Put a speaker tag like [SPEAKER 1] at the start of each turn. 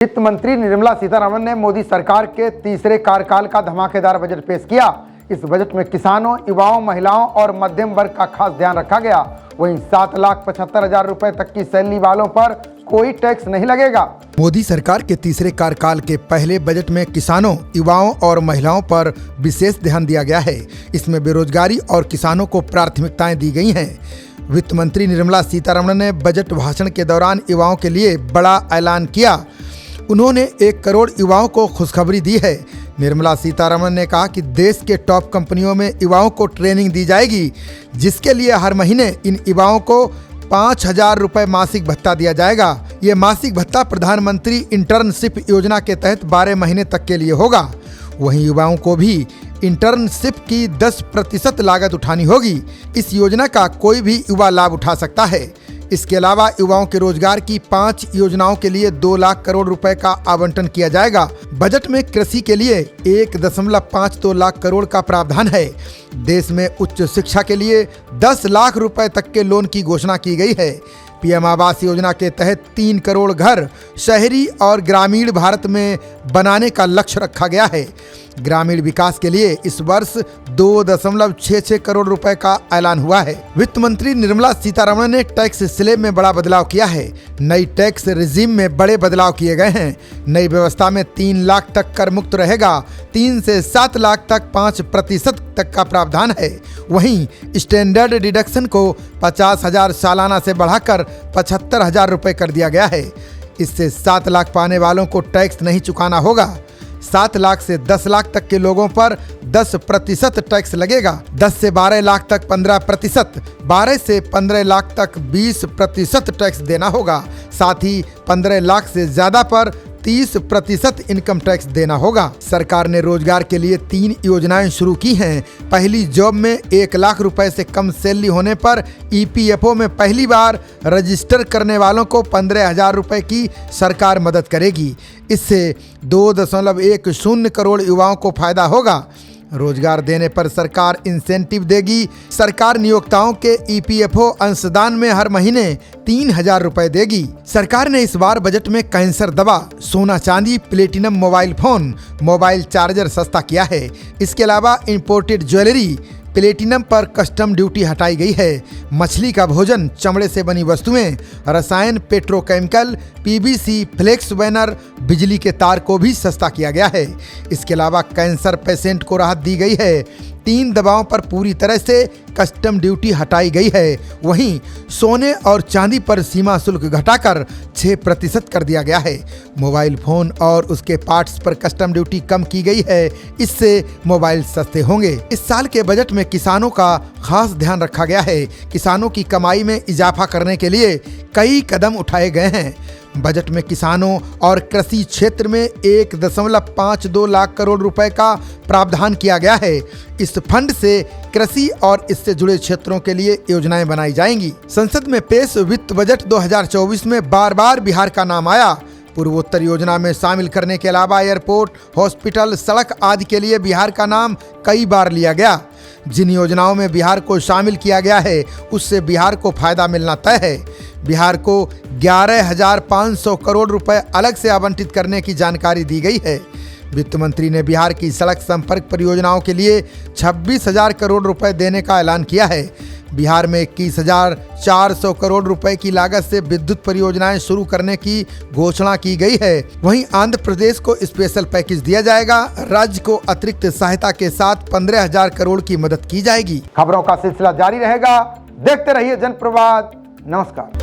[SPEAKER 1] वित्त मंत्री निर्मला सीतारमण ने मोदी सरकार के तीसरे कार्यकाल का धमाकेदार बजट पेश किया। इस बजट में किसानों, युवाओं, महिलाओं और मध्यम वर्ग का खास ध्यान रखा गया। वहीं 7,75,000 रुपए तक की सैलरी वालों पर कोई टैक्स नहीं लगेगा।
[SPEAKER 2] मोदी सरकार के तीसरे कार्यकाल के पहले बजट में किसानों, युवाओं और महिलाओं पर विशेष ध्यान दिया गया है। इसमें बेरोजगारी और किसानों को प्राथमिकताएं दी गई हैं। वित्त मंत्री निर्मला सीतारमण ने बजट भाषण के दौरान युवाओं के लिए बड़ा ऐलान किया। उन्होंने 1 करोड़ युवाओं को खुशखबरी दी है। निर्मला सीतारमण ने कहा कि देश के टॉप कंपनियों में युवाओं को ट्रेनिंग दी जाएगी, जिसके लिए हर महीने इन युवाओं को 5,000 रुपये मासिक भत्ता दिया जाएगा। ये मासिक भत्ता प्रधानमंत्री इंटर्नशिप योजना के तहत 12 महीने तक के लिए होगा। वहीं युवाओं को भी इंटर्नशिप की 10% लागत उठानी होगी। इस योजना का कोई भी युवा लाभ उठा सकता है। इसके अलावा युवाओं के रोजगार की 5 योजनाओं के लिए 2 लाख करोड़ रुपए का आवंटन किया जाएगा। बजट में कृषि के लिए 1.52 लाख करोड़ का प्रावधान है। देश में उच्च शिक्षा के लिए 10 लाख रुपए तक के लोन की घोषणा की गई है। पीएम आवास योजना के तहत 3 करोड़ घर शहरी और ग्रामीण भारत में बनाने का लक्ष्य रखा गया है। ग्रामीण विकास के लिए इस वर्ष 2.66 करोड़ रुपए का ऐलान हुआ है। वित्त मंत्री निर्मला सीतारमण ने टैक्स स्लैब में बड़ा बदलाव किया है। नई टैक्स रिजीम में बड़े बदलाव किए गए हैं। नई व्यवस्था में 3 लाख तक कर मुक्त रहेगा। 3 से 7 लाख तक 5% तक का प्रावधान है। वहीं स्टैंडर्ड डिडक्शन को 50,000 सालाना से बढ़ाकर 75,000 रुपए कर दिया गया है। इससे 7 लाख पाने वालों को टैक्स नहीं चुकाना होगा। 7 लाख से 10 लाख तक के लोगों पर 10% टैक्स लगेगा। 10 से 12 लाख तक 15%, 12 से 15 लाख तक 20% टैक्स देना होगा। साथ ही 15 लाख से ज्यादा पर 30% इनकम टैक्स देना होगा। सरकार ने रोजगार के लिए 3 योजनाएं शुरू की हैं। पहली जॉब में 1 लाख रुपए से कम सैलरी होने पर EPFO में पहली बार रजिस्टर करने वालों को 15,000 रुपए की सरकार मदद करेगी। इससे 2.10 करोड़ युवाओं को फायदा होगा। रोजगार देने पर सरकार इंसेंटिव देगी। सरकार नियोक्ताओं के EPFO अंशदान में हर महीने 3,000 रुपए देगी। सरकार ने इस बार बजट में कैंसर दवा, सोना चांदी, platinum mobile phone, mobile charger सस्ता किया है। इसके अलावा इंपोर्टेड ज्वेलरी, प्लेटिनम पर कस्टम ड्यूटी हटाई गई है। मछली का भोजन, चमड़े से बनी वस्तुएं, रसायन, पेट्रोकेमिकल, PVC, फ्लेक्स बैनर, बिजली के तार को भी सस्ता किया गया है। इसके अलावा कैंसर पेशेंट को राहत दी गई है। 3 दवाओं पर पूरी तरह से कस्टम ड्यूटी हटाई गई है। वहीं सोने और चांदी पर सीमा शुल्क घटाकर 6% कर दिया गया है। मोबाइल फोन और उसके पार्ट्स पर कस्टम ड्यूटी कम की गई है। इससे मोबाइल सस्ते होंगे। इस साल के बजट में किसानों का खास ध्यान रखा गया है। किसानों की कमाई में इजाफा करने के लिए कई कदम उठाए गए हैं। बजट में किसानों और कृषि क्षेत्र में 1.52 लाख करोड़ रुपए का प्रावधान किया गया है। इस फंड से कृषि और इससे जुड़े क्षेत्रों के लिए योजनाएं बनाई जाएंगी। संसद में पेश वित्त बजट 2024 में बार बार बिहार का नाम आया। पूर्वोत्तर योजना में शामिल करने के अलावा एयरपोर्ट, हॉस्पिटल, सड़क आदि के लिए बिहार का नाम कई बार लिया गया। जिन योजनाओं में बिहार को शामिल किया गया है, उससे बिहार को फायदा मिलना तय है। बिहार को 11,500 करोड़ रुपए अलग से आवंटित करने की जानकारी दी गई है। वित्त मंत्री ने बिहार की सड़क संपर्क परियोजनाओं के लिए 26,000 करोड़ रुपए देने का ऐलान किया है। बिहार में 21,400 करोड़ रुपए की लागत से विद्युत परियोजनाएं शुरू करने की घोषणा की गई है। वहीं आंध्र प्रदेश को स्पेशल पैकेज दिया जाएगा। राज्य को अतिरिक्त सहायता के साथ 15,000 करोड़ की मदद की जाएगी।
[SPEAKER 1] खबरों का सिलसिला जारी रहेगा। देखते रहिए जनप्रवाद। नमस्कार।